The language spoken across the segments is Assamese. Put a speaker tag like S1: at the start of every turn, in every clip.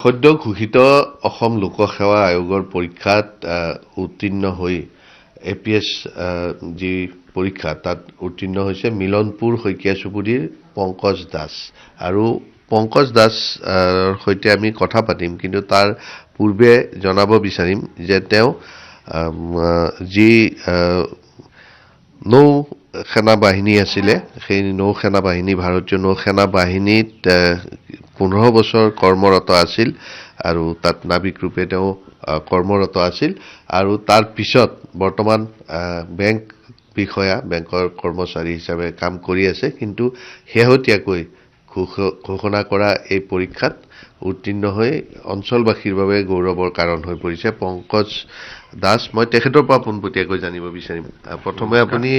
S1: সদ্য ঘোষিত অসম লোকসেৱা আয়োগৰ পৰীক্ষাত উত্তীৰ্ণ হৈ APS যি পৰীক্ষা তাত উত্তীৰ্ণ হৈছে মিলনপুৰ শইকীয়া চুবুৰীৰ পংকজ দাস আৰু পংকজ দাস সৈতে আমি কথা পাতিম কিন্তু তাৰ পূৰ্বে জনাব বিচাৰিম যে তেওঁ যি নৌ সেনা বাহিনী আছিলে সেই নৌ সেনা বাহিনী ভাৰতীয় নৌ সেনা বাহিনীত 15 বছৰ কৰ্মৰত আছিল আৰু তাত নাবিক ৰূপে তেওঁ কৰ্মৰত আছিল আৰু তাৰ পিছত বৰ্তমান বেংক বিষয়া বেংকৰ কৰ্মচাৰী হিচাপে কাম কৰি আছে কিন্তু শেহতীয়াকৈ ঘোষণা কৰা এই পৰীক্ষাত উত্তীৰ্ণ হৈ অঞ্চলবাসীৰ বাবে গৌৰৱৰ কাৰণ হৈ পৰিছে পংকজ দাস মই তেখেতৰ পৰা পোনপটীয়াকৈ জানিব বিচাৰিম প্ৰথমে আপুনি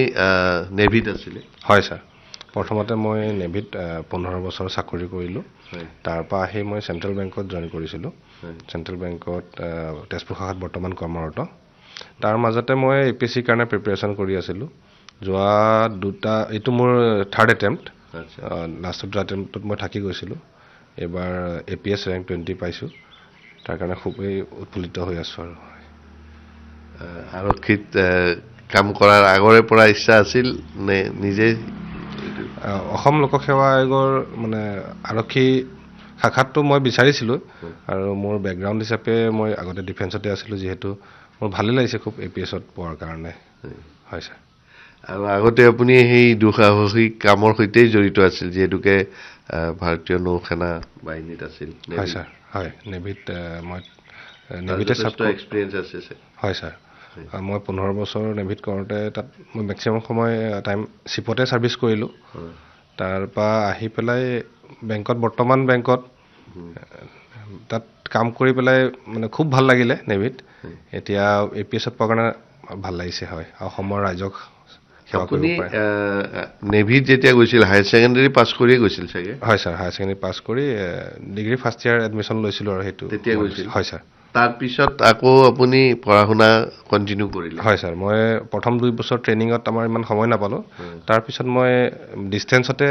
S1: নেভিত আছিলে
S2: হয় স্যাৰ প্ৰথমতে মই নেভিত 15 বছৰ চাকৰি কৰিলোঁ তাৰ পৰা আহি মই চেন্ট্ৰেল বেংকত জইন কৰিছিলোঁ চেন্ট্ৰেল বেংকত তেজপুৰ শাখাত বৰ্তমান কৰ্মৰত তাৰ মাজতে মই APSC কাৰণে প্ৰিপাৰেচন কৰি আছিলোঁ যোৱা দুটা এইটো মোৰ থাৰ্ড এটেম্প্ট লাষ্ট এটেম্প্টত মই থাকি গৈছিলোঁ এবাৰ APS ৰেংক 20 পাইছোঁ তাৰ কাৰণে খুবেই উৎফুল্লিত হৈ আছোঁ আৰু
S1: আৰক্ষীত কাম কৰাৰ আগৰে পৰা ইচ্ছা আছিল নে নিজে
S2: অসম লোকসেৱা আয়োগৰ মানে আৰক্ষী শাখাতটো মই বিচাৰিছিলোঁ আৰু মোৰ বেকগ্ৰাউণ্ড হিচাপে মই আগতে ডিফেন্সতে আছিলোঁ যিহেতু মোৰ ভালেই লাগিছে খুব APSত পোৱাৰ কাৰণে হয় স্যাৰ
S1: আৰু আগতে আপুনি সেই দুঃসাহসিক কামৰ সৈতেই জড়িত আছিল যিহেতুকে ভাৰতীয় নৌ সেনা বাহিনীত আছিল
S2: হয় স্যাৰ হয় নেভিত মই
S1: নেভিতে এক্সপিৰিয়েঞ্চ আছে
S2: হয় স্যাৰ মই 15 বছৰ নেভিত কৰোঁতে তাত মই মেক্সিমাম সময় টাইম চিপতে ছাৰ্ভিচ কৰিলোঁ তাৰ পৰা আহি পেলাই বেংকত বৰ্তমান বেংকত তাত কাম কৰি পেলাই মানে খুব ভাল লাগিলে নেভিত এতিয়া APSত পোৱাৰ কাৰণে ভাল লাগিছে হয় অসমৰ ৰাইজক সেৱা কৰিব পাৰে
S1: নেভিত যেতিয়া গৈছিল হায়াৰ ছেকেণ্ডাৰী পাছ কৰিয়ে গৈছিল চাগে
S2: হয় স্যাৰ হায়াৰ ছেকেণ্ডাৰী পাছ কৰি ডিগ্ৰী ফাৰ্ষ্ট ইয়াৰ এডমিশ্যন লৈছিলোঁ আৰু সেইটো
S1: তেতিয়া গৈছিল
S2: হয় স্যাৰ
S1: তাৰ পিছত আকৌ আপুনি পঢ়া শুনা কন্টিনিউ কৰিলে
S2: হয় স্যাৰ মই প্ৰথম 2 বছৰ ট্ৰেইনিঙত আমাৰ ইমান সময় নাপালোঁ তাৰ পিছত মই ডিষ্টেন্সতে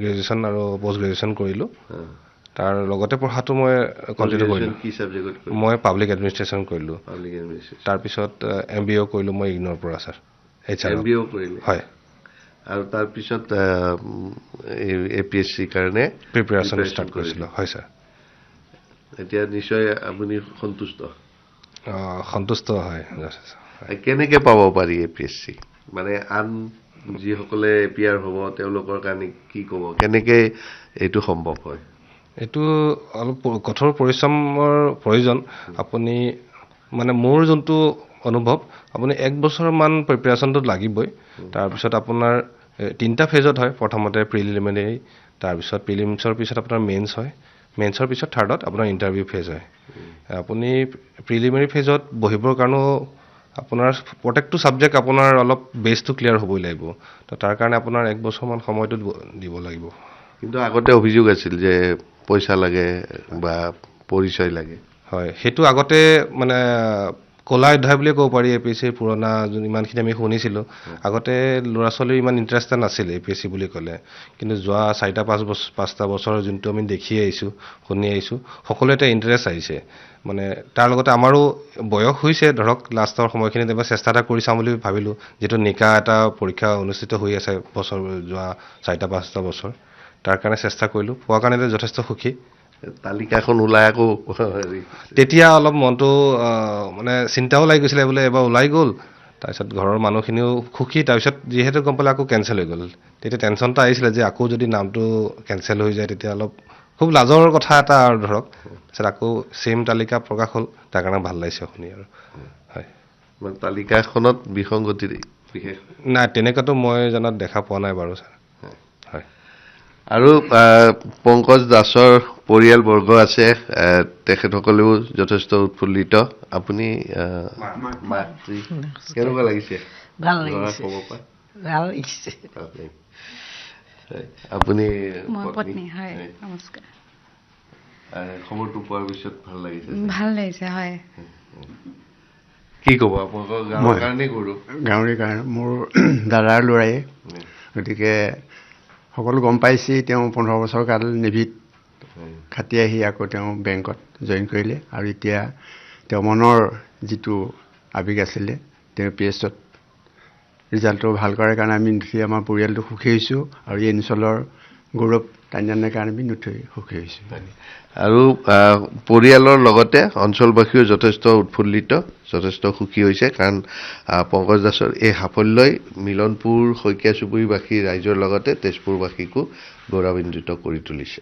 S2: গ্ৰেজুৱেশ্যন আৰু পোষ্ট গ্ৰেজুৱেশ্যন কৰিলোঁ তাৰ লগতে পঢ়াটো মই কন্টিনিউ কৰিলোঁ
S1: কি সাবজেক্টত
S2: মই পাব্লিক এডমিনিষ্ট্ৰেশ্যন কৰিলোঁ তাৰ পিছত MBA কৰিলোঁ মই ইগনৰ পৰা স্যাৰ
S1: MBA কৰিলে
S2: হয়
S1: আৰু তাৰ পিছত APSC কাৰণে
S2: প্ৰিপাৰেচন ষ্টাৰ্ট কৰিছিলোঁ হয় স্যাৰ
S1: এতিয়া নিশ্চয় আপুনি
S2: সন্তুষ্ট হয়
S1: কেনেকৈ পাব পাৰি APSC মানে আন যিসকলে এপিয়াৰ হ'ব তেওঁলোকৰ কাৰণে কি ক'ব কেনেকৈ এইটো সম্ভৱ হয়
S2: এইটো অলপ কঠোৰ পৰিশ্ৰমৰ প্ৰয়োজন আপুনি মানে মোৰ যোনটো অনুভৱ আপুনি 1 বছৰমান প্ৰিপাৰেচনটোত লাগিবই তাৰপিছত আপোনাৰ 3টা ফেজত হয় প্ৰথমতে প্ৰিলিমিনাৰী তাৰপিছত প্ৰিলিমছৰ পিছত আপোনাৰ মেইনছ হয় মেইনছৰ পিছত থাৰ্ডত আপোনাৰ ইণ্টাৰভিউ ফেজ হয় আপুনি প্ৰিলিমিনাৰী ফেজত বহিবৰ কাৰণেও আপোনাৰ প্ৰত্যেকটো ছাবজেক্ট আপোনাৰ অলপ বেছটো ক্লিয়াৰ হ'বই লাগিব তো তাৰ কাৰণে আপোনাৰ 1 বছৰমান সময়টো দিব লাগিব
S1: কিন্তু আগতে অভিযোগ আছিল যে পইচা লাগে বা পৰিচয় লাগে
S2: হয় সেইটো আগতে মানে কলা অধ্যায় বুলি ক'ব পাৰি APSCৰ পুৰণা ইমানখিনি আমি শুনিছিলোঁ আগতে ল'ৰা ছোৱালীৰ ইমান ইণ্টাৰেষ্টেড নাছিল APSC বুলি ক'লে কিন্তু যোৱা 4-5 বছৰ যোনটো আমি দেখি আহিছোঁ শুনি আহিছোঁ সকলোৱে এটা ইণ্টাৰেষ্ট আহিছে মানে তাৰ লগতে আমাৰো বয়স হৈছে ধৰক লাষ্টৰ সময়খিনিত এবাৰ চেষ্টা এটা কৰি চাম বুলি ভাবিলোঁ যিটো নিকা এটা পৰীক্ষা অনুষ্ঠিত হৈ আছে বছৰ যোৱা 4-5 বছৰ তাৰ কাৰণে চেষ্টা কৰিলোঁ পোৱাৰ কাৰণে যথেষ্ট সুখী
S1: তালিকাখন ওলাই আকৌ
S2: তেতিয়া অলপ মনটো মানে চিন্তাও লাগি গৈছিলে বোলে এবাৰ ওলাই গ'ল তাৰপিছত ঘৰৰ মানুহখিনিও সুখী তাৰপিছত যিহেতু গম পালে আকৌ কেঞ্চেল হৈ গ'ল তেতিয়া টেনশ্যন এটা আহিছিলে যে আকৌ যদি নামটো কেঞ্চেল হৈ যায় তেতিয়া অলপ খুব লাজৰ কথা এটা আৰু ধৰক তাৰপিছত আকৌ চেম তালিকা প্ৰকাশ হ'ল তাৰ কাৰণে ভাল লাগিছে শুনি আৰু হয়
S1: মানে তালিকাখনত বিসংগতি বিশেষ
S2: নাই তেনেকুৱাতো মই জনাত দেখা পোৱা নাই বাৰু ছাৰ হয়
S1: আৰু পংকজ দাসৰ পৰিয়ালবৰ্গ আছে তেখেতসকলেও যথেষ্ট উৎফুল্লিত আপুনি কেনেকুৱা লাগিছে
S3: ভাল লাগিছে ভাল লাগিছে
S1: আপুনি
S3: পত্নী হয় নমস্কাৰ
S1: খবৰটো পোৱাৰ পিছত
S3: ভাল লাগিছে হয়
S1: কি ক'ব আপোনালোকৰ গাঁৱৰ কাৰণে
S4: গাঁৱৰে কাৰণে মোৰ দাদাৰ ল'ৰাই গতিকে সকলো গম পাইছে তেওঁ 15 বছৰ কাল নেভিত খাটি আহি আকৌ তেওঁ বেংকত জইন কৰিলে আৰু এতিয়া তেওঁ মনৰ যিটো আৱেগ আছিলে তেওঁ PSত ৰিজাল্টটো ভাল কৰাৰ কাৰণে আমি নথৈ আমাৰ পৰিয়ালটো সুখী হৈছোঁ আৰু এই অঞ্চলৰ গৌৰৱ টানি আনাৰ কাৰণে আমি নথৈ সুখী হৈছোঁ।
S1: আৰু পৰিয়ালৰ লগতে অঞ্চলবাসীও যথেষ্ট উৎফুল্লিত, যথেষ্ট সুখী হৈছে, কাৰণ পংকজ দাসৰ এই সাফল্যই মিলনপুৰ শইকীয়া চুবুৰীবাসী ৰাইজৰ লগতে তেজপুৰবাসীকো গৌৰৱান্বিত কৰি তুলিছে।